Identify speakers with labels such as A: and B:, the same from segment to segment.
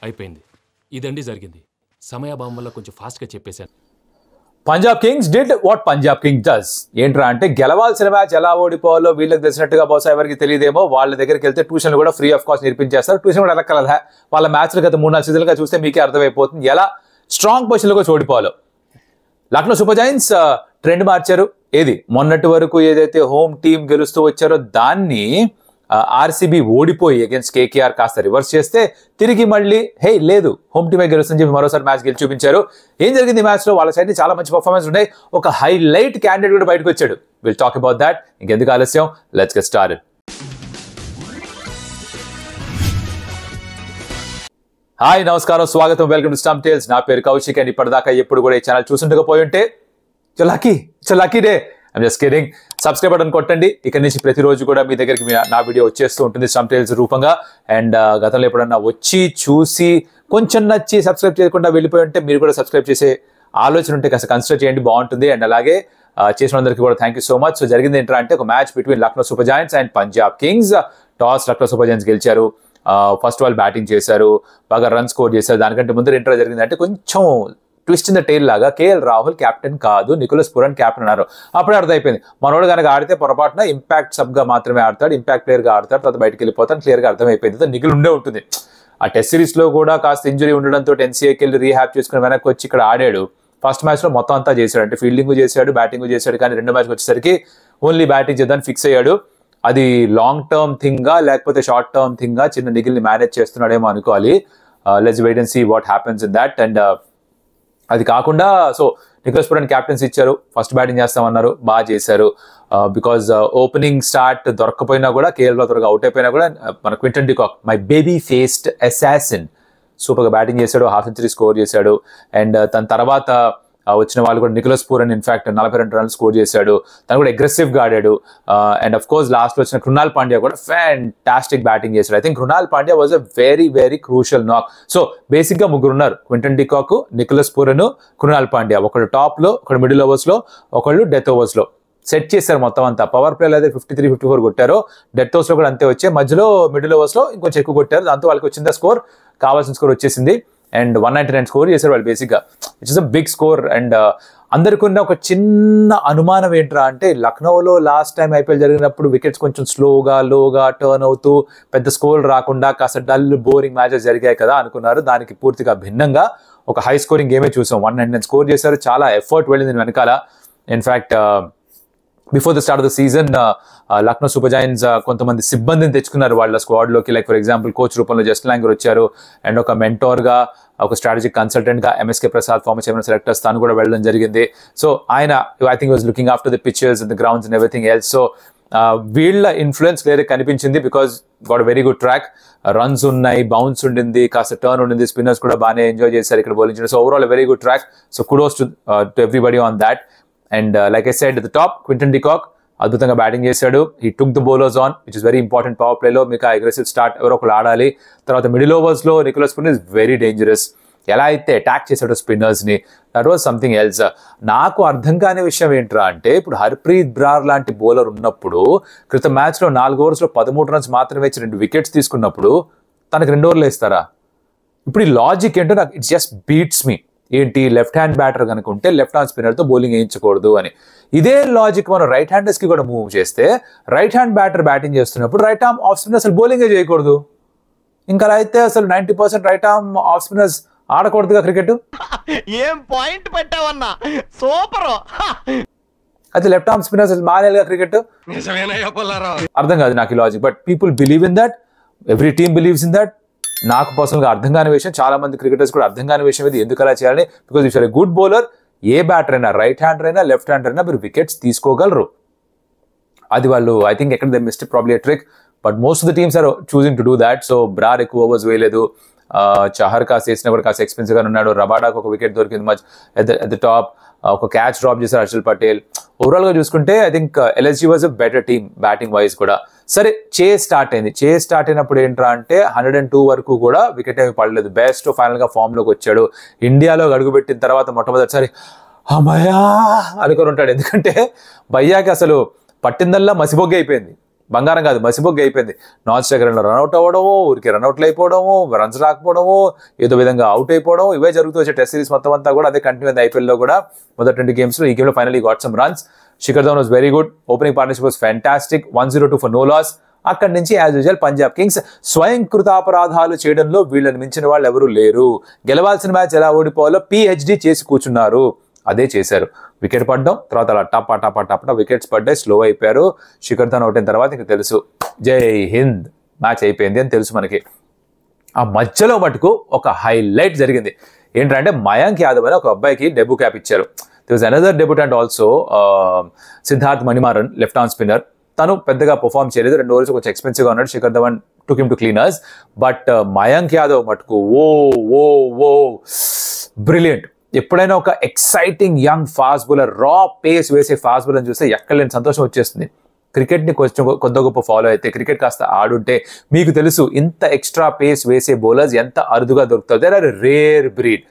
A: అయిపోయింది. ఇదండి జరిగింది. సమయాభావం వల్ల కొంచెం ఫాస్ట్గా చెప్పేశాను.
B: Punjab Kings did what Punjab Kings does. ఏంట్రా అంటే గెలవాల్సిన మ్యాచ్ ఎలా ఓడిపోవాలో వీళ్ళకి తెలిసినట్టుగా బహుశా ఎవరికి తెలియదేమో. వాళ్ళ దగ్గరికి వెళ్తే ట్యూషన్లు కూడా ఫ్రీ ఆఫ్ కాస్ట్ నేర్పించేస్తారు. ట్యూషన్ కూడా ఎలక్కలదా వాళ్ళ మ్యాచ్లు గత 3-4 సీజన్లుగా చూస్తే మీకే అర్థమైపోతుంది ఎలా స్ట్రాంగ్ పొజిషన్లో కూడా ఓడిపోవాలో. లక్నో సూపర్ జైంట్స్ ట్రెండ్ మార్చారు. ఏది మొన్నటి వరకు ఏదైతే హోమ్ టీం గెలుస్తూ వచ్చారో దాన్ని ఆర్సీబీ ఓడిపోయి అగేన్స్ట్ కేకేఆర్ కాస్త రివర్స్ చేస్తే తిరిగి మళ్ళీ హే లేదు హోమ్ టీమే గెలుస్తుందని చెప్పి మరోసారి మ్యాచ్ గెలిచి చూపించారు. ఏం జరిగింది మ్యాచ్ లో? వాళ్ళ సైడ్ చాలా మంచి పర్ఫార్మెన్స్ ఉన్నాయి. ఒక హైలైట్ క్యాండిడేట్ కూడా బయటకు వచ్చాడు. Will talk about that. ఇంకెందుకు ఆలస్యం, లెట్స్ గెట్ స్టార్టెడ్. హాయ్, నమస్కారం, స్వాగతం, వెల్కమ్ టు స్టంప్ టేల్స్. నా పేరు కౌశిక్ అండ్ ఇప్పటిదాకా ఎప్పుడు కూడా ఈ ఛానల్ చూసుండకపోయి ఉంటే lucky day. I'm just kidding. Subscribe button కొట్టండి. ఇక్కడ నుంచి ప్రతిరోజు కూడా మీ దగ్గరికి నా వీడియో వచ్చేస్తూ ఉంటుంది స్టంప్ టేల్స్ రూపంగా. అండ్ గతంలో ఎప్పుడన్నా వచ్చి చూసి కొంచెం నచ్చి సబ్స్క్రైబ్ చేయకుండా వెళ్ళిపోయి ఉంటే మీరు కూడా సబ్స్క్రైబ్ చేసే ఆలోచన ఉంటే కాస్త కన్సిడర్ చేయండి, బాగుంటుంది. అండ్ అలాగే చేసిన అందరికీ కూడా thank you so much. So జరిగింది ఏంటంటే ఒక match between Lucknow Super Giants and Punjab Kings. Toss Lucknow Super Giants గెలిచారు. ఫస్ట్ వాళ్ళు బ్యాటింగ్ చేశారు, బాగా రన్ స్కోర్ చేశారు. దానికంటే ముందు ఏంటో జరిగిందంటే కొంచెం ట్విస్ట్ ఇన్ ద టైల్ లాగా కేఎల్ రాహుల్ క్యాప్టెన్ కాదు, నికోలస్ పురన్ క్యాప్టెన్ అన్నారు. అప్పుడే అర్థమైపోయింది మనోడు కనుక ఆడితే పొరపాటున ఇంపాక్ట్ సబ్గా మాత్రమే ఆడతాడు, ఇంపాక్ట్ ప్లేయర్గా ఆడతాడు, తర్వాత బయటకు వెళ్ళిపోతాను, క్లియర్గా అర్థమైపోయింది. నిఖిల్ ఉండే ఉంటుంది. ఆ టెస్ట్ సిరీస్లో కూడా కాస్త ఇంజరీ ఉండడంతో ఎన్సీఏకి వెళ్ళి రీహాప్ చేసుకుని వెనక్కి వచ్చి ఇక్కడ ఆడాడు. ఫస్ట్ మ్యాచ్లో మొత్తం అంతా చేశాడు, అంటే ఫీల్డింగ్ చేశాడు, బ్యాటింగ్ చేశాడు. కానీ రెండో మ్యాచ్కి వచ్చేసరికి ఓన్లీ బ్యాటింగ్ చేద్దామని ఫిక్స్ అయ్యాడు. అది లాంగ్ టర్మ్ థింగా లేకపోతే షార్ట్ టర్మ్ థింగా చిన్న నిఖిల్ని మేనేజ్ చేస్తున్నాడేమో అనుకోవాలి. Let's wait and see what happens in that. And అది కాకుండా సో నికోలస్ పురన్ క్యాప్టెన్స్ ఇచ్చారు, ఫస్ట్ బ్యాటింగ్ చేస్తామన్నారు, బాగా చేశారు. బికాజ్ ఓపెనింగ్ స్టార్ట్ దొరకపోయినా కూడా కేఎల్ త్వరగా అవుట్ అయిపోయినా కూడా మన Quinton de Kock my baby faced assassin సూపర్గా బ్యాటింగ్ చేశాడు, హాఫ్ సెంచరీ స్కోర్ చేశాడు. అండ్ తన తర్వాత వచ్చిన వాళ్ళు కూడా Nicholas Pooran in fact 42 runs score చేశాడు. తను కూడా అగ్రెసివ్గా ఆడాడు. అండ్ అఫ్ కోర్స్ లాస్ట్లో వచ్చిన కృణాల్ పాండ్యా కూడా ఫ్యాంటాస్టిక్ బ్యాటింగ్ చేశాడు. I think Krunal Pandya was a very very crucial knock. So బేసిక్గా ముగ్గురు ఉన్నారు, Quinton de Kock, Nicholas Pooran, Krunal Pandya. ఒకళ్ళు టాప్లో, ఒకళ్ళు మిడిల్ ఓవర్స్లో, ఒకళ్ళు డెత్ ఓవర్స్లో సెట్ చేశారు మొత్తం అంతా. పవర్ ప్లేలో అయితే 53-54 కొట్టారు, డెత్ ఓవర్స్లో కూడా అంతే వచ్చాయి. మధ్యలో మిడిల్ ఓవర్స్లో ఇంకొంచెం ఎక్కువ కొట్టారు, దాంతో వాళ్ళకి వచ్చింది స్కోర్, కావాల్సిన స్కోర్ వచ్చేసింది. అండ్ 199 స్కోర్ చేశారు వాళ్ళు బేసిక్గా, which is a big score. And అందరికీ ఉన్న ఒక చిన్న అనుమానం ఏంట్రా అంటే లక్నోలో లాస్ట్ టైం ఐపీఎల్ జరిగినప్పుడు వికెట్స్ కొంచెం లోగా టర్న్ అవుతూ పెద్ద స్కోర్ రాకుండా కాస్త డల్ బోరింగ్ మ్యాచెస్ జరిగాయి కదా అనుకున్నారు. దానికి పూర్తిగా భిన్నంగా ఒక హై స్కోరింగ్ గేమే చూసాం. 199 స్కోర్ చేశారు, చాలా ఎఫర్ట్ వెళ్ళింది వెనకాల. In fact before the start of the season Lucknow Super Giants కొంతమంది సిబ్బందిని తెచ్చుకున్నారు వాళ్ళ స్క్వాడ్లోకి. లైక్ ఫర్ ఎగ్జాంపుల్ కోచ్ రూపంలో జస్ట్ లాంగర్ వచ్చారు, అండ్ ఒక మెంటోర్గా, ఒక స్ట్రాటజిక్ కన్సల్టెంట్గా MSK Prasad former chairman selectors తాను కూడా వెళ్ళడం జరిగింది. సో ఆయన I think was looking after the pitches and the grounds and everything else. So వీళ్ళ ఇన్ఫ్లుయెన్స్ క్లియర్గా కనిపించింది because got very good track, runs ఉన్నాయి, బౌన్స్ ఉండింది, కాస్త టర్న్ ఉండింది, స్పిన్నర్స్ కూడా బాగానే ఎంజాయ్ చేశారు ఇక్కడ బౌలింగ్ చేయడం. So overall very good track. So kudos to everybody on that. And like I said the top Quinton de Kock అద్భుతంగా బ్యాటింగ్ చేశాడు. He took the bowlers on which is very important. Power ప్లేలో మీకు aggressive start ఎవరో ఒకరు ఆడాలి. తర్వాత middle ఓవర్స్లో Nicholas Pooran is very dangerous. ఎలా అయితే అటాక్ చేశాడో స్పిన్నర్స్ని, దట్ వాజ్ సంథింగ్ ఎల్స్. నాకు అర్థం కాని విషయం ఏంట్రా అంటే ఇప్పుడు హర్ప్రీత్ బ్రార్ లాంటి బౌలర్ ఉన్నప్పుడు క్రితం మ్యాచ్లో 4 ఓవర్స్లో 13 రన్స్ మాత్రమే ఇచ్చి 2 వికెట్స్ తీసుకున్నప్పుడు తనకు 2 ఓవర్లు వేస్తారా? ఇప్పుడు ఈ లాజిక్ ఏంటో నాకు ఇట్ జస్ట్ బీట్స్ మీ. ఏంటి, లెఫ్ట్ హ్యాండ్ బ్యాటర్ కనుక ఉంటే లెఫ్ట్ హ్యాండ్ స్పిన్నర్తో బౌలింగ్ వేయించకూడదు అని. ఇదే లాజిక్ మనం రైట్ హ్యాండర్స్కి కూడా మూవ్ చేస్తే రైట్ హ్యాండ్ బ్యాటర్ బ్యాటింగ్ చేస్తున్నప్పుడు రైట్ ఆర్మ్ ఆఫ్ స్పిన్నర్ అసలు బౌలింగే చేయకూడదు. ఇంకా అయితే అసలు 90% రైట్ ఆర్మ్ ఆఫ్ స్పిన్నర్స్ ఆడకూడదుగా క్రికెట్.
C: ఏం పాయింట్ పెట్టావన్నా, సూపర్.
B: అయితే లెఫ్ట్ ఆర్మ్ స్పిన్నర్స్ మానేలుగా క్రికెట్. అర్థం కాదు నాకు ఈ logic, but people believe in that, every team believes in that. నాకు పర్సనల్గా అర్థం కాని విషయం, చాలా మంది క్రికెటర్స్ కూడా అర్థం కాని విషయం ఇది, ఎందుకు అలా చేయాలని. Because if you're a good bowler, ఏ బ్యాటర్ అయినా, రైట్ హ్యాండర్ అయినా, లెఫ్ట్ హ్యాండర్ అయినా మీరు వికెట్స్ తీసుకోగలరు. అది వాళ్ళు ఐ థింక్ ఎక్కడ they missed probably a trick, but most of the teams are choosing to do that. So Brar ఎక్కువ ఓవర్స్ వేయలేదు, చహర్ కాస్త వేసినా కూడా కాస్త ఎక్స్పెన్సివ్గా ఉన్నాడు. రబాడాకు ఒక వికెట్ దొరికింది మచ్ ఎట్ ద టాప్, ఒక క్యాచ్ డ్రాప్ చేశారు హర్షల్ పటేల్. ఓవరాల్గా చూసుకుంటే I think LSG was a better team batting wise కూడా. సరే చేజ్ స్టార్ట్ అయింది. చేజ్ స్టార్ట్ అయినప్పుడు ఏంట్రా అంటే 102 వరకు కూడా వికెట్ ఏమి పడలేదు. బెస్ట్ ఫైనల్గా ఫామ్లోకి వచ్చాడు. ఇండియాలో అడుగుపెట్టిన తర్వాత మొట్టమొదటిసారి అమ్మయ్యా అనుకొని ఉంటాడు, ఎందుకంటే భయ్యాకి అసలు పట్టిందల్లా మసిబొగ్గి అయిపోయింది. బంగారం కాదు, మసిబొగ్గు అయిపోయింది. నాన్ స్ట్రైక్ రన్లో రన్అట్ అవ్వడము, ఊరికి రన్అట్లు అయిపోవడము, రన్స్ రాకపోవడము, ఏదో విధంగా అవుట్ అయిపోవడం, ఇవే జరుగుతూ వచ్చే టెస్ట్ సిరీస్ మొత్తం అంతా కూడా అదే కంటిన్యూ అయింది. ఐపీఎల్లో కూడా మొదటి 20 గేమ్స్లో, ఈ గేమ్లో finally got some runs. Shikhar Dhawan was very good. Opening partnership was fantastic. 102 for no loss. అక్కడి నుంచి యాజ్ యూజువల్ పంజాబ్ కింగ్స్ స్వయం కృతాపరాధాలు చేయడంలో వీళ్ళని మించిన వాళ్ళు ఎవరూ లేరు. గెలవాల్సిన మ్యాచ్ ఎలా ఓడిపోవాలో పిహెచ్డి చేసి కూర్చున్నారు, అదే చేశారు. వికెట్ పడ్డం, తర్వాత అలా టపా టపా టపా వికెట్స్ పడ్డాయి, స్లో అయిపోయారు. శిఖర్ ధవన్ అవుట్ అయిన తర్వాత ఇంక తెలుసు జై హింద్, మ్యాచ్ అయిపోయింది అని తెలుసు మనకి. ఆ మధ్యలో మటుకు ఒక హైలైట్ జరిగింది. ఏంటంటే మయాంక్ యాదవ్ అని ఒక అబ్బాయికి డెబ్యూ క్యాప్ ఇచ్చారు. There was another debutant also, Siddharth Manimaran, left arm spinner. తను పెద్దగా పర్ఫార్మ్ చేయలేదు, 2 ఓవర్స్ కొంచెం ఎక్స్పెన్సివ్గా ఉన్నాడు. Shikhar Dhawan took him to cleaners. But Mayank Yadav మటుకు ఓ బ్రిలియంట్. ఎప్పుడైనా ఒక exciting young fast bowler, raw pace వేసే ఫాస్ట్ బౌలర్ చూస్తే ఎక్కడలేని సంతోషం వచ్చేస్తుంది. క్రికెట్ని కొంచెం కొద్ది గొప్ప ఫాలో అయితే, క్రికెట్ కాస్త ఆడుంటే మీకు తెలుసు ఇంత ఎక్స్ట్రా పేస్ వేసే బౌలర్స్ ఎంత అరుదుగా దొరుకుతారు. There are rare breed.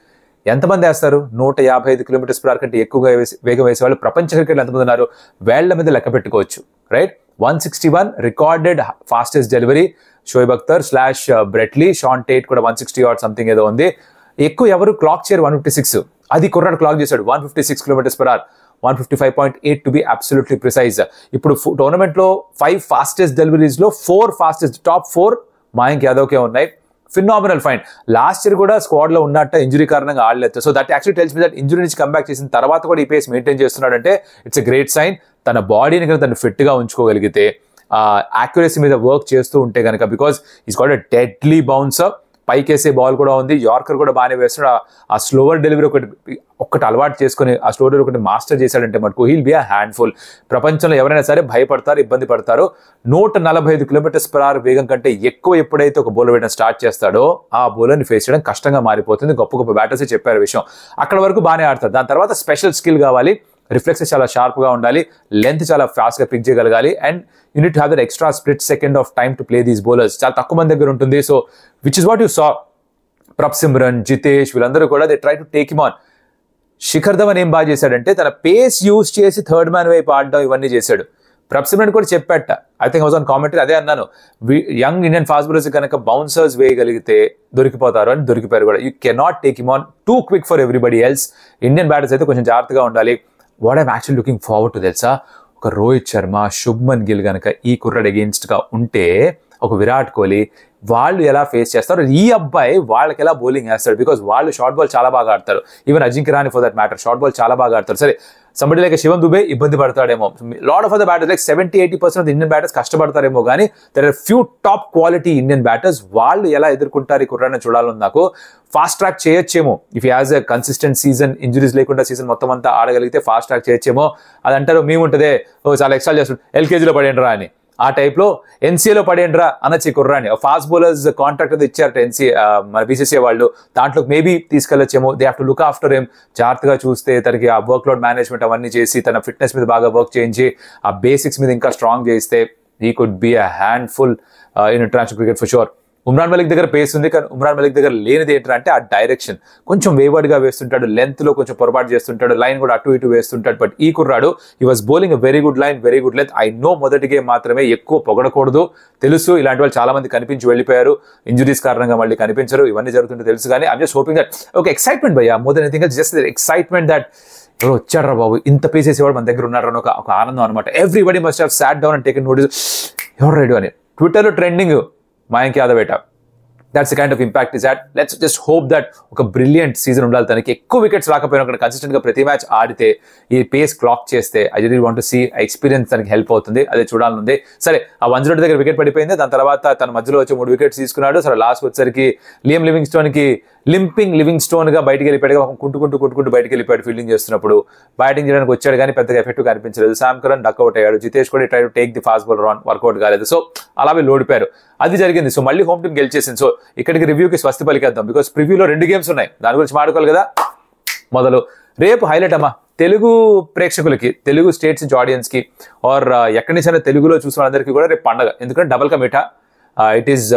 B: ఎంతమంది వేస్తారు? 155 km/h కంటే ఎక్కువగా వేగం వేసే వాళ్ళు ప్రపంచ క్రికెట్లో ఎంతమంది ఉన్నారు? వేళ్ల మీద లెక్క పెట్టుకోవచ్చు, right? 161 recorded fastest delivery Shoaib Akhtar / Brett Lee. Shaun Tait కూడా 160 ఆర్ సంథింగ్ ఏదో ఉంది. ఎక్కువ ఎవరు క్లాక్ చేయరు 156. అది కుర్రాడు క్లాక్ చేశాడు 156 km/h, 155.8 to be absolutely precise. ఇప్పుడు టోర్నమెంట్లో 5 ఫాస్టెస్ట్ డెలివరీస్లో 4 ఫాస్టెస్ట్, టాప్ 4 మయాంక్ యాదవ్కే ఉన్నాయి. Phenomenal fine. లాస్ట్ ఇయర్ కూడా స్క్వాడ్ లో ఉన్నట్ట ఇంజురీ కారణంగా ఆడలేదు. So that actually tells me that injury నుంచి కంబ్యాక్ చేసిన తర్వాత కూడా ఈ పేస్ మెయింటైన్ చేస్తున్నాడంటే ఇట్స్ ఎ గ్రేట్ సైన్. తన బాడీని కనుక తను ఫిట్ గా ఉంచుకోగలిగితే, యాక్యురసీ మీద వర్క్ చేస్తూ ఉంటే కనుక, because is got a deadly bouncer, పైకేసే బాల్ కూడా ఉంది, యార్కర్ కూడా బాగానే వేస్తున్నాడు. ఆ స్లోవర్ డెలివరీ ఒకటి అలవాటు చేసుకుని ఆ స్లో డెలివరీ ఒకటి మాస్టర్ చేశాడంటే మటుకు హీల్ బి అ హ్యాండ్ఫుల్. ప్రపంచంలో ఎవరైనా సరే భయపడతారు, ఇబ్బంది పడతారు. 145 km/h వేగం కంటే ఎక్కువ ఎప్పుడైతే ఒక బౌలర్ వేయడం స్టార్ట్ చేస్తాడో ఆ బౌలర్ని ఫేస్ చేయడం కష్టంగా మారిపోతుంది. గొప్ప గొప్ప బ్యాటర్సే చెప్పారు విషయం. అక్కడ వరకు బాగానే ఆడతారు. దాని తర్వాత స్పెషల్ స్కిల్ కావాలి, రిఫ్లెక్సెస్ చాలా షార్ప్గా ఉండాలి, లెంత్ చాలా ఫాస్ట్గా పిక్ చేయగలగాలి, and you need to have that extra split second of time to play these bowlers. చాలా తక్కువ మంది దగ్గర ఉంటుంది. So which is what you saw. Prabhsimran, Jitesh, వీళ్ళందరూ కూడా they try to take him on. Shikhar Dhawan ఏం బాగా చేశాడంటే తన పేస్ యూజ్ చేసి థర్డ్ మ్యాన్ వైపు ఆడడం ఇవన్నీ చేశాడు. ప్రప్ సిమ్రన్ కూడా చెప్పాట, I think was on commentary, అదే అన్నాను, యంగ్ ఇండియన్ ఫాస్ట్ బౌలర్స్ కనుక బౌన్సర్స్ వేయగలిగితే దొరికిపోతారు అని. దొరికిపోయారు కూడా. You cannot take him on two quick for everybody else. Indian batters అయితే కొంచెం జాగ్రత్తగా ఉండాలి. What I'm actually looking forward to తెలుసా, ఒక రోహిత్ శర్మ, శుభ్మన్ గిల్ కనుక ఈ కుర్రాడు అగేన్స్ట్గా ఉంటే, ఒక విరాట్ కోహ్లీ, వాళ్ళు ఎలా ఫేస్ చేస్తారు, ఈ అబ్బాయి వాళ్ళకి ఎలా బౌలింగ్ వేస్తాడు. బికాస్ వాళ్ళు షార్ట్ బాల్ చాలా బాగా ఆడతారు. Even Ajinkya Rahane for that matter short ball చాలా బాగా ఆడతారు. సరే, సంబడి లైక్ శివం దుబే ఇబ్బంది పడతాడేమో. Lot of the batters like 70-80% of Indian batters కష్టపడతారేమో, కానీ there are few top quality Indian batters. వాళ్ళు ఎలా ఎదుర్కొంటారు ఈ కుర్రాన్ని చూడాలని నాకు. ఫాస్ట్ ట్రాక్ చేయొచ్చేమో if as a consistent season, injuries లేకుండా సీజన్ మొత్తం అంతా ఆడగలిగితే ఫాస్ట్ ట్రాక్ చేయొచ్చేమో. అది అంటారు మేము ఉంటుందే, ఓ చాలా ఎక్స్ట్రా చేస్తుంది, ఎల్కేజీలో పడేండ్రా అని. ఆ టైప్లో ఎన్సీఏలో పడేండ్రా అనొచ్చు కుర్రాని. ఫాస్ట్ బౌలర్స్ కాంట్రాక్ట్ అది ఇచ్చారట మన బీసీసీఐ వాళ్ళు. దాంట్లో మేబీ తీసుకెళ్ళొచ్చేమో. They have to look after him. జాగ్రత్తగా చూస్తే తనకి ఆ వర్క్లోడ్ మేనేజ్మెంట్ అవన్నీ చేసి తన ఫిట్నెస్ మీద బాగా వర్క్ చేయించి ఆ బేసిక్స్ మీద ఇంకా స్ట్రాంగ్ చేయిస్తే he could be a handful in international cricket for sure. Umran Malik దగ్గర పేస్ ఉంది, కానీ ఉమ్రాన్ మలిక్ దగ్గర లేనిది ఏంటంటే ఆ డైరెక్షన్. కొంచెం వేవర్డ్గా వేస్తుంటాడు, లెంత్లో కొంచెం పొరపాటు చేస్తుంటాడు, లైన్ కూడా అటు ఇటు వేస్తుంటాడు. బట్ ఈ కుర్రాడు he was bowling a very good line, very good length. I know మొదటి గేమ్ మాత్రమే, ఎక్కువ పొగడకూడదు తెలుసు. ఇలాంటి వాళ్ళు చాలా మంది కనిపించి వెళ్ళిపోయారు, ఇంజురీస్ కారణంగా మళ్ళీ కనిపించరు, ఇవన్నీ జరుగుతుంటే తెలుసు. కానీ ఐమ్ జస్ట్ హోపింగ్ దట్ ఒక ఎక్సైట్మెంట్ భయ్యా, more than anything else, just excitement that ఎవరు వచ్చాడ్రా బాబు, ఇంత పేస్ వేసేవాడు మన దగ్గర ఉన్నారా అని ఒక ఆనందం అనమాట. Everybody must have sat down and taken notice, ఎవరు రైడు అని. ట్విట్టర్లో ట్రెండింగ్ మయాంక్ యాదవ్ ఏట. That's the kind of impact is that. Let's just hope that ఒక బ్రిలియంట్ సీజన్ ఉండాలి తనకి. ఎక్కువ వికెట్స్ రాకపోయినా అక్కడ కన్సిస్టెంట్గా ప్రతి మ్యాచ్ ఆడితే, ఈ పేస్ క్లాక్ చేస్తే, I really want to see experience తనకి హెల్ప్ అవుతుంది. అదే చూడాలనుంది. సరే, ఆ 102 దగ్గర వికెట్ పడిపోయింది. దాని తర్వాత తన మధ్యలో వచ్చి 3 వికెట్స్ తీసుకున్నాడు. సరే, లాస్ట్ వచ్చేసరికి లియం లివింగ్స్టోన్కి లివింగ్ స్టోన్గా బయటికి వెళ్ళిపోయాడు. కుంటుకుంటూ బయటికి వెళ్ళిపోయాడు ఫీల్డింగ్ చేస్తున్నప్పుడు. బ్యాటింగ్ చేయడానికి వచ్చాడు కానీ పెద్దగా ఎఫెక్టివ్గా అనిపించలేదు. శామ్ కరన్ డక్అవుట్ అయ్యాడు. జితేష్ కూడా try to take the fast bowler on, work out కాలేదు. సో అలాగే లోడిపోయారు. అది జరిగింది. సో మళ్ళీ హోమ్ టీమ్ గెలిచేసింది. సో ఇక్కడికి రివ్యూకి స్వస్తి పలికేద్దాం. బికాస్ ప్రివ్యూలో 2 గేమ్స్ ఉన్నాయి, దాని గురించి మాట్లాడుకోవాలి కదా. మొదలు రేపు హైలైట్ అమ్మా, తెలుగు ప్రేక్షకులకి, తెలుగు స్టేట్స్ నుంచి ఆడియన్స్కి, ఆర్ ఎక్కడి నుంచి తెలుగులో చూసిన అందరికీ కూడా రేపు పండగ. ఎందుకంటే డబల్ కా మీఠా, ఇట్ ఈస్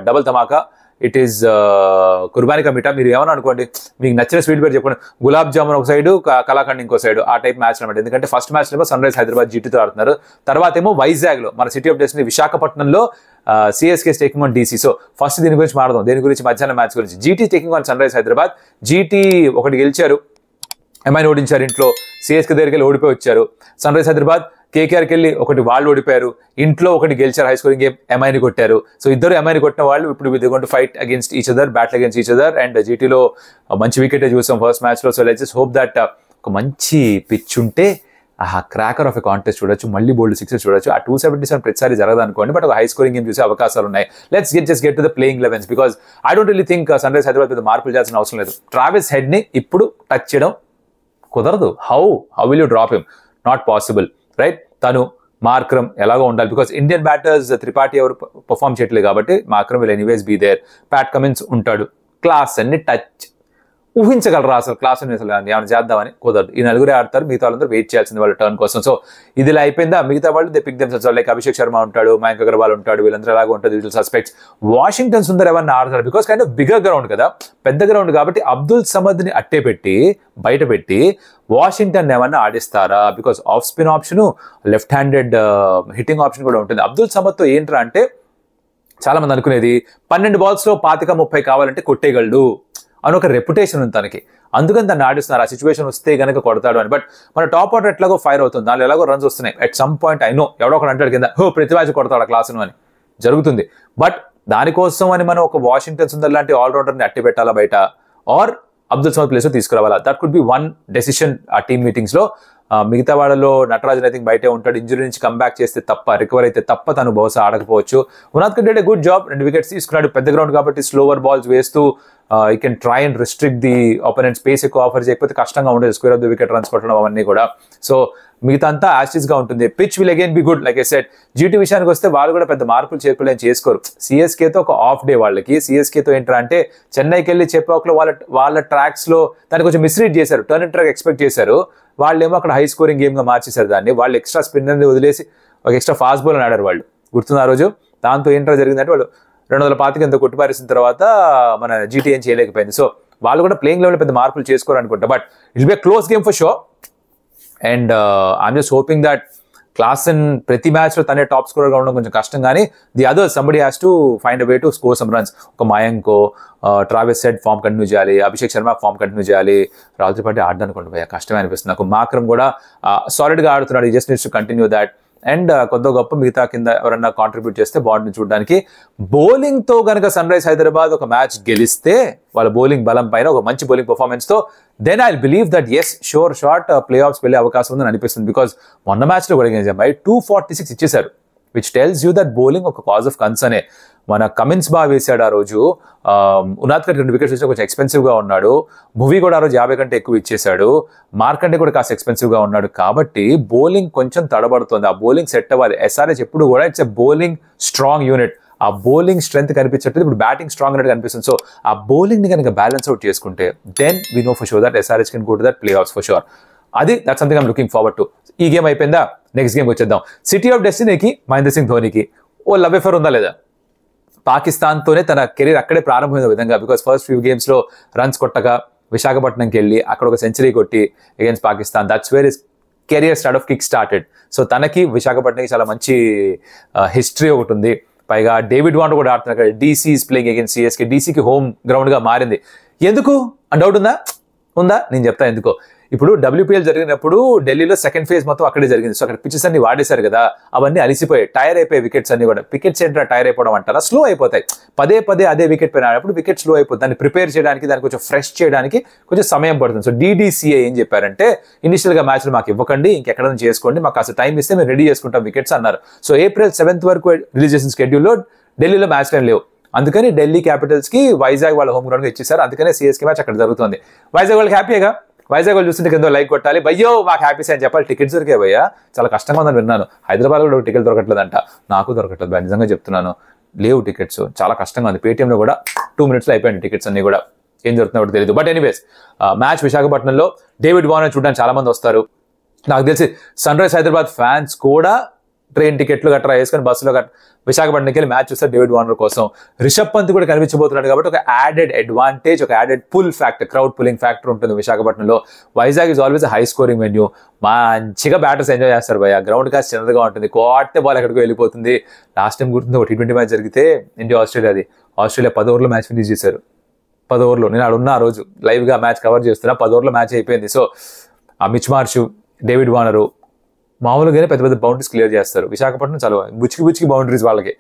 B: డబల్ ధమాకా. ఇట్ ఈస్ కుర్బానీ కా మీఠా. మీరు ఏమన్నా అనుకోండి, మీకు నచ్చిన స్వీట్ పేరు చెప్పండి. గులాబ్ జామున్ ఒక సైడ్, కలాకండ్ ఇంకో సైడ్, ఆ టైప్ మ్యాచ్ అనమాట. ఎందుకంటే ఫస్ట్ మ్యాచ్ ఏమో సన్ రైజ్ హైదరాబాద్ జీటీతో ఆడుతున్నారు, తర్వాత ఏమో వైజాగ్ లో మన సిటీ ఆఫ్ డెస్టినీ విశాఖపట్నంలో CSK taking on DC. So first దీని గురించి మాట్లాడదాం, దేని గురించి మధ్యాహ్నం మ్యాచ్ గురించి. GT taking on Sun Rise Hyderabad. GT ఒకటి గెలిచారు, ఎంఐని ఓడించారు ఇంట్లో, సిఎస్కే దగ్గరికి వెళ్ళి ఓడిపోయి వచ్చారు. సన్ రైజ్ హైదరాబాద్ కేకేఆర్కి వెళ్ళి ఒకటి వాళ్ళు ఓడిపోయారు, ఇంట్లో ఒకటి గెలిచారు, హై స్కోరింగ్ గేమ్ ఎంఐని కొట్టారు. సో ఇద్దరు ఎంఐని కొట్టిన వాళ్ళు ఇప్పుడు we going to fight against each other, battle against each other. And జీటీలో మంచి వికెటే చూసాం ఫస్ట్ మ్యాచ్ లో. So let's just hope that ఒక మంచి పిచ్ ఉంటే ఆ క్రాకర్ ఆఫ్ ఎ కాంటెస్ట్ చూడొచ్చు, మళ్ళీ బోల్డ్ సిక్సెస్ చూడొచ్చు. ఆ 277 ప్రతిసారి జరగదు అనుకోండి, బట్ ఒక హై స్కోరింగ్ గేమ్ చూసే అవకాశాలు ఉన్నాయి. Let's get to the playing 11s because I don't really think Sun Rise Hyderabad మీద మార్పులు చేయాల్సిన అవసరం లేదు. ట్రావిస్ హెడ్ ని ఇప్పుడు టచ్ చేయడం కుదరదు. How will you drop him? Not possible, right? తను మార్క్రమ్ ఎలాగో ఉండాలి, బికాస్ ఇండియన్ బ్యాటర్స్ త్రిపాఠి ఎవరు పర్ఫామ్ చేయట్లేదు కాబట్టి Markram will anyways be there. Pat Cummins ఉంటాడు. క్లాస్ అన్ని టచ్ ఊహించగలరా అసలు? క్లాస్ అసలు ఏమైనా చేద్దామని కుదరదు. ఈ నలుగురే ఆడతారు, మిగతా వాళ్ళందరూ వెయిట్ చేయాల్సింది వాళ్ళ టర్న్ కోసం. సో ఇది ఇలా అయిపోయిందా? మిగతా వాళ్ళు they pick themselves. Like Abhishek Sharma ఉంటాడు, మయాంక్ అగర్వాల్ ఉంటాడు, వీళ్ళందరూ ఎలాగో ఉంటుంది యూజువల్ సస్పెక్ట్స్. వాషింగ్టన్ సుందర్ ఎవరిని ఆడతారు because kind of bigger ground కదా, పెద్ద గ్రౌండ్ కాబట్టి అబ్దుల్ సమద్ ని అట్టే పెట్టి బయట పెట్టి వాషింగ్టన్ ఏమన్నా ఆడిస్తారా? Because off spin option, left handed hitting option కూడా ఉంటుంది. అబ్దుల్ సమద్ తో ఏంట్రా అంటే చాలా మంది అనుకునేది 12 balls లో 25-30 కావాలంటే కొట్టేయగలడు అని ఒక రెప్యుటేషన్ ఉంది తనకి, అందుకని దాన్ని ఆడిస్తున్నారు. ఆ సిచ్యువేషన్ వస్తే కనుక కొడతాడు అని. బట్ మన టాప్ ఆర్డర్ ఎట్లాగో ఫైర్ అవుతుంది, దానిలో ఎలాగో రన్స్ వస్తున్నాయి. At some point I know ఎవడో ఒకటి అంటాడు కింద, ప్రతి మ్యాచ్ కొడతాడు క్లాసును అని, జరుగుతుంది. బట్ దానికోసం అని మనం ఒక వాషింగ్టన్ సుందర్ లాంటి ఆల్రౌండర్ని అట్టి పెట్టాలా బయట, ఆర్ అబ్దుల్ సమద్ ప్లేస్ లో తీసుకురావాలా? That could be one decision ఆ టీమ్ మీటింగ్స్ లో. మిగతా వాళ్ళలో నటరాజన్ ఐ థింక్ బయటే ఉంటాడు, ఇంజురీ నుంచి కంబ్యాక్ చేస్తే తప్ప, రికవర్ అయితే తప్ప తను బహుశా ఆడకపోవచ్చు. ఉనాద్ కంటే గుడ్ జాబ్, 2 wickets తీసుకున్నాడు. పెద్ద గ్రౌండ్ కాబట్టి స్లోవర్ బాల్స్ వేస్తూ you can try and restrict the opponent. Space ఎక్కువ ఆఫర్ చేయకపోతే కష్టంగా ఉండేది square of the wicket runs కొట్టడం అవన్నీ కూడా. సో మిగతా అంతా యాస్టిస్ గా ఉంటుంది. Pitch will again be good like I said. GT విషయానికి వస్తే వాళ్ళు కూడా పెద్ద మార్పులు చేర్పులు చేసుకోరు. సిఎస్కేతో ఒక ఆఫ్ డే వాళ్ళకి. సిఎస్కేతో ఏంటంటే అంటే చెన్నైకి వెళ్ళి చెపాక్ లో వాళ్ళ ట్రాక్స్ లో దాన్ని కొంచెం మిస్రీడ్ చేశారు, టర్న్ ట్రాక్ ఎక్స్పెక్ట్ చేశారు. వాళ్ళేమో అక్కడ హై స్కోరింగ్ గేమ్ గా మార్చేశారు దాన్ని. వాళ్ళు ఎక్స్ట్రా స్పిన్నర్ని వదిలేసి ఒక ఎక్స్ట్రా ఫాస్ట్ బౌల్ అని ఆడారు వాళ్ళు, గుర్తుంది ఆ రోజు. దాంతో ఏంటో జరిగిందంటే వాళ్ళు 225 ఎంతో కొట్టిపారేసిన తర్వాత మన జీటీ ఏం చేయలేకపోయింది. సో వాళ్ళు కూడా ప్లేయింగ్ లెవెల్ పెద్ద మార్పులు చేసుకోరు అనుకుంటా. But it be close game for sure. And I'm just hoping that Klaasen ప్రతి మ్యాచ్ లో తనే టాప్ స్కోరర్ గా ఉండడం కొంచెం కష్టం, కానీ the other somebody has to find a way to score some runs. ఒక మయాంకో, ట్రావిస్ హెడ్ ఫామ్ కంటిన్యూ చేయాలి, అభిషేక్ శర్మ ఫామ్ కంటిన్యూ చేయాలి. రాహుల్ త్రిపాఠి ఆడడానికి పోయా కష్టమే అనిపిస్తుంది నాకు. మార్క్రమ్ కూడా సాలిడ్ గా ఆడుతున్నాడు, just needs to continue that. And కొద్ది గొప్ప మిగతా కింద ఎవరన్నా కాంట్రిబ్యూట్ చేస్తే బాగుంటుంది చూడడానికి. బౌలింగ్ తో కనుక సన్ రైజ్ హైదరాబాద్ ఒక మ్యాచ్ గెలిస్తే వాళ్ళ బౌలింగ్ బలం పైన ఒక మంచి బౌలింగ్ పర్ఫార్మెన్స్ తో, then I believe that as sure short playoffs వెళ్ళే అవకాశం ఉందని అనిపిస్తుంది. బికాస్ మొన్న మ్యాచ్ లో కూడా 246 ఇచ్చేశారు, which tells you that bowling ఒక కాజ్ ఆఫ్ కన్సర్నే. మన కమిన్స్ బాగా వేసాడు ఆ రోజు. ఉనాద్ కంటే 2 wickets వచ్చి కొంచెం ఎక్స్పెన్సివ్ గా ఉన్నాడు. భువి కూడా ఆ రోజు 50 కంటే ఎక్కువ ఇచ్చేశాడు. మార్కంటే కూడా కాస్త ఎక్స్పెన్సివ్ గా ఉన్నాడు. కాబట్టి బౌలింగ్ కొంచెం తడబడుతుంది. ఆ బౌలింగ్ సెట్ అవ్వాలి. ఎస్ఆర్హెచ్ ఎప్పుడు కూడా it's a bowling strong unit. ఆ బౌలింగ్ స్ట్రెంత్ కనిపించట్లేదు, ఇప్పుడు బ్యాటింగ్ స్ట్రాంగ్ అనేది కనిపిస్తుంది. సో ఆ బౌలింగ్ ని కనుక బ్యాలెన్స్ అవుట్ చేసుకుంటే then we know for sure that SRH can go to that playoffs for sure. That something I'm looking forward to. ఈ గేమ్ అయిపోయిందా, నెక్స్ట్ గేమ్ వచ్చేద్దాం. సిటీ ఆఫ్ డెస్టినీకి మహేంద్ర సింగ్ ధోనికి ఓ లవ్ అఫేర్ ఉందా లేదా? పాకిస్తాన్తోనే తన కెరీర్ అక్కడే ప్రారంభమైన విధంగా, బికాస్ ఫస్ట్ ఫ్యూ గేమ్స్ లో రన్స్ కొట్టగా విశాఖపట్నంకి వెళ్ళి అక్కడ ఒక సెంచరీ కొట్టి against Pakistan, that's where is career start of kick started. So తనకి విశాఖపట్నంకి చాలా మంచి హిస్టరీ ఒకటి ఉంది. పైగా డేవిడ్ వార్నర్ కూడా ఆడుతున్నారు అక్కడ. DC is playing against CSK. డీసీకి హోమ్ గ్రౌండ్ గా మారింది. ఎందుకు అని డౌట్ ఉందా? నేను చెప్తా ఎందుకో. ఇప్పుడు WPL జరిగినప్పుడు ఢిల్లీలో సెకండ్ ఫేజ్ మొత్తం అక్కడే జరిగింది. సో అక్కడ పిచెస్ అన్ని వాడేశారు కదా, అవన్నీ అలిసిపోయాయి, టైర్ అయిపోయాయి వికెట్స్ అన్ని కూడా. వికెట్స్ ఏంటంటే టైర్ అయిపోవడం అంటారా, స్లో అయిపోతాయి. పదే అదే వికెట్ పైన ఆడినప్పుడు వికెట్ స్లో అయిపోతుంది. దాన్ని ప్రిపేర్ చేయడానికి, దాన్ని కొంచెం ఫ్రెష్ చేయడానికి కొంచెం సమయం పడుతుంది. సో DDCA ఏం చెప్పారంటే, ఇనిషియల్ గా మ్యాచ్లు మాకు ఇవ్వకండి, ఇంకెక్కడ చేసుకోండి, మాకు కాస్త టైం ఇస్తే మేము రెడీ చేసుకుంటాం వికెట్స్ అన్నారు. సో April 7th వరకు రిలీజ్ చేసిన స్కెడ్యూల్లో ఢిల్లీలో మ్యాచ్ టైం లేవు. అందుకని ఢిల్లీ క్యాపిటల్స్ కి వైజాగ్ వాళ్ళ హోమ్ గ్రౌండ్ గా ఇచ్చేసారు. అందుకనే సిఎస్కే మ్యాచ్ అక్కడ జరుగుతుంది. వైజాగ్ వాళ్ళకి హ్యాపీగా. వైజాగ్ వాళ్ళు చూస్తుంటే కింద లైక్ కొట్టాలి, భయ్యో మాకు హ్యాపీస్ అని చెప్పాలి. టికెట్స్ దొరికే భయ్యా, చాలా కష్టంగా ఉందని విన్నాను. హైదరాబాద్ కూడా టికెట్ దొరకట్లేదంట. నాకు దొరకట్లేదు భయ, నిజంగా చెప్తున్నాను, లేవు టికెట్స్, చాలా కష్టంగా ఉంది. పేటీఎంలో కూడా 2 minutes లో అయిపోయింది టికెట్స్ అన్ని కూడా. ఏం జరుగుతుందో తెలియదు. బట్ ఎనీవేస్ మ్యాచ్ విశాఖపట్నంలో డేవిడ్ వార్నర్ చూడడానికి చాలా మంది వస్తారు. నాకు తెలిసి సన్ రైజ్ హైదరాబాద్ ఫ్యాన్స్ కూడా ట్రైన్ టికెట్లు గట్రా వేసుకొని బస్సులో విశాఖపట్నంకి వెళ్ళి మ్యాచ్ చూస్తారు డేవిడ్ వార్నర్ కోసం. రిషబ్ పంత్ కూడా కనిపించబోతున్నాడు కాబట్టి ఒక యాడెడ్ అడ్వాంటేజ్, ఒక added pull factor, crowd pulling factor ఉంటుంది విశాఖపట్నంలో. Vizag is always high scoring venue. మంచిగా బ్యాటర్స్ ఎంజాయ్ చేస్తారు భయ్య. గ్రౌండ్ కాస్త చిన్నదిగా ఉంటుంది, కోటే బాల్ ఎక్కడికో వెళ్ళిపోతుంది. లాస్ట్ టైం గుర్తుంది ఒక T20 మ్యాచ్ జరిగితే ఇండియా ఆస్ట్రేలియా 10 ఓవర్లో మ్యాచ్ ఫినిష్ చేశారు. 10 ఓవర్లో నేను ఆడున్న ఆ రోజు లైవ్గా మ్యాచ్ కవర్ చేస్తున్నా. 10 ఓవర్లో మ్యాచ్ అయిపోయింది. సో ఆ మిచ్ మార్ష్, డేవిడ్ వార్నరు మామూలుగానే పెద్ద పెద్ద బౌండరీస్ క్లియర్ చేస్తారు. విశాఖపట్నం చాలా బుచ్చికి బౌండరీస్ వాళ్ళకి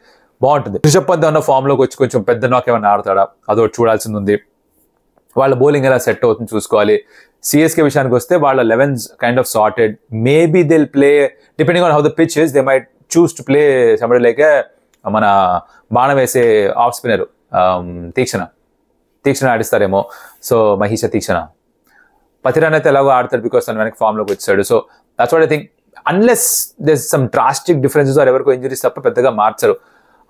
B: బాగుంటుంది. రిషబ్ పంత్ అన్న ఫామ్లోకి వచ్చి కొంచెం పెద్ద నాక్ ఏమైనా ఆడతాడా అదొకటి చూడాల్సింది ఉంది. వాళ్ళ బౌలింగ్ ఎలా సెట్ అవుతుంది చూసుకోవాలి. సిఎస్కే విషయానికి వస్తే వాళ్ళ 11s kind of sorted. Maybe they play depending on how the pitch is, they might choose to play somebody like మన బాణం వేసే ఆఫ్ స్పిన్నర్ తీక్షణ ఆడిస్తారేమో. సో మహీష తీక్షణ పతిరాన్ అయితే ఎలాగో ఆడతాడు బికాస్ తను వెనక్కి ఫామ్లోకి వచ్చాడు. So that's what I think. Unless there some drastic differences or ఎవరికో ఇంజరీస్ తప్ప పెద్దగా మార్చరు.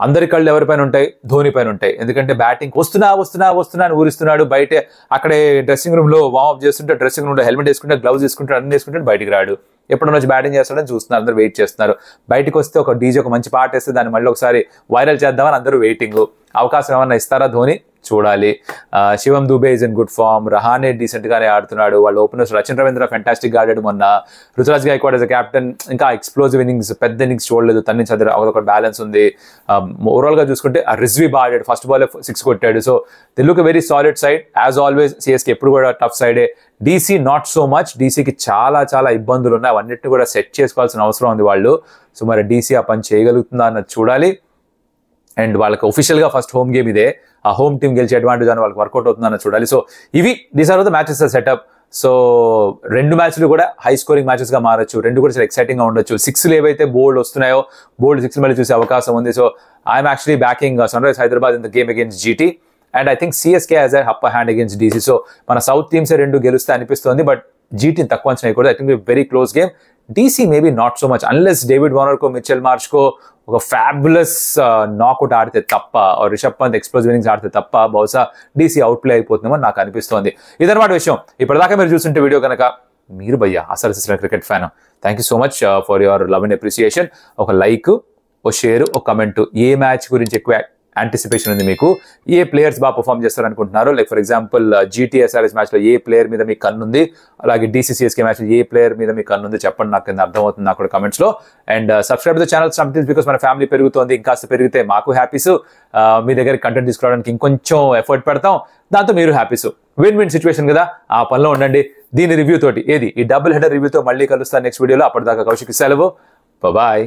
B: అందరి కళ్ళు ఎవరిపైన ఉంటాయి, ధోని పైన ఉంటాయి. ఎందుకంటే బ్యాటింగ్ వస్తున్నా అని ఊరిస్తున్నాడు. బయటే అక్కడే డ్రెస్సింగ్ రూమ్ లో వార్మప్ చేస్తుంటే, డ్రెస్సింగ్ రూమ్ లో హెల్మెట్ వేసుకుంటే, గ్లౌజ్ వేసుకుంటే, అన్ని వేసుకుంటే బయటికి రాడు. ఎప్పుడన్నా వచ్చి బ్యాటింగ్ చేస్తాడని చూస్తున్నారు, అందరూ వెయిట్ చేస్తున్నారు. బయటకు వస్తే ఒక డీజే ఒక మంచి పాట వేస్తే దాన్ని మళ్ళీ ఒకసారి వైరల్ చేద్దామని అందరూ వెయిటింగ్. అవకాశం ఏమన్నా ఇస్తారా ధోని చూడాలి. Shivam Dube is in good form. Rahane decent గానే ఆడుతున్నాడు. వాళ్ళ ఓపెనర్స్ రచిన్ రవీంద్ర ఫెంటాస్టిక్ ఆడాడు మొన్న. Ruturaj Gaikwad as a captain ఇంకా ఎక్స్ప్లోజివ్ ఇన్నింగ్స్, పెద్ద ఇన్నింగ్స్ చూడలేదు. తన నుంచి అదొక బ్యాలెన్స్ ఉంది. ఓవరాల్ గా చూసుకుంటే రిజ్వీ బాగా ఆడాడు. ఫస్ట్ బాల్ 6 కొట్టాడు. So they look very solid side as always. CSK ఎప్పుడు కూడా టఫ్ సైడే. DC not so much. డీసీకి చాలా ఇబ్బందులు ఉన్నాయి. అవన్నిటిని కూడా సెట్ చేసుకోవాల్సిన అవసరం ఉంది వాళ్ళు. సో మరి డీసీ ఆ పని చేయగలుగుతుందా అన్నది చూడాలి. అండ్ వాళ్ళకి ఒఫిషియల్గా ఫస్ట్ హోమ్ గేమ్ ఇదే. ఆ హోమ్ టీమ్ గెలిచే అడ్వాంటేజ్ అని వాళ్ళకి వర్కౌట్ అవుతుందని చూడాలి. సో ఇవి these are the matches setup. So 2 మ్యాచ్లు కూడా హై స్కోరింగ్ మ్యాచెస్ గా మారచ్చు. 2 కూడా చాలా ఎక్సైటింగ్ గా ఉండొచ్చు. 6లు ఏవైతే బోల్డ్ వస్తున్నాయో, బోల్డ్ 6 మళ్ళీ చూసే అవకాశం ఉంది. So I'm actually backing Sun Rise Hyderabad in the game against GT. And I think CSK has a upper hand against DC. So మన సౌత్ టీమ్సే 2 గెలుస్తే అనిపిస్తుంది. బట్ జీటీని తక్కువ అంచనా కూడా. I think very close game. DC maybe not so much unless David Warner కో, Mitchell Marsh కో ఒక ఫ్యాబులస్ నాక్అవుట్ ఆడితే తప్ప, రిషబ్ పంత్ ఎక్స్ప్లోజివ్ ఇన్నింగ్స్ ఆడితే తప్ప బహుశా డీసీ అవుట్ ప్లే అయిపోతుందేమో నాకు అనిపిస్తోంది. ఇదన్నమాట విషయం. ఇప్పటిదాకా మీరు చూస్తుంటే వీడియో కనుక మీరు భయ్యా అసలు cricket fan, thank you so much for your love and appreciation. ఒక లైక్, ఓ షేర్, ఒక కమెంట్. ఏ మ్యాచ్ గురించి ఎక్కువ యాంటిసిపేషన్ ఉంది మీకు? ఏ ప్లేయర్స్ బాగా పర్ఫామ్ చేస్తారనుకుంటున్నారు? లైక్ ఫర్ ఎగ్జాంపుల్ జీటీఎస్ఆర్ఎస్ మ్యాచ్లో ఏ ప్లేయర్ మీద మీకు కన్నుంది? అలాగే డీసీసీఎస్కే మ్యాచ్లో ఏ ప్లేయర్ మీద మీకు కన్నుంది చెప్పండి, నాకు కింద అర్థమవుతుంది నాకు కూడా కమెంట్స్లో. And subscribe the channel stump because మన ఫ్యామిలీ పెరుగుతోంది. ఇంకాస్త పెరిగితే మాకు హ్యాపీస్. మీ దగ్గర కంటెంట్ తీసుకురావడానికి ఇంకొంచెం ఎఫర్ట్ పెడతాం, దాంతో మీరు హ్యాపీస్. విన్ విన్ సిచ్యువేషన్ కదా, ఆ పనిలో ఉండండి. దీని రివ్యూ తోటి ఈ డబుల్ హెడర్ రివ్యూతో మళ్ళీ కలుస్తాను నెక్స్ట్ వీడియోలో. అప్పటిదాకా కౌశిక్ సెలవు. బాయ్.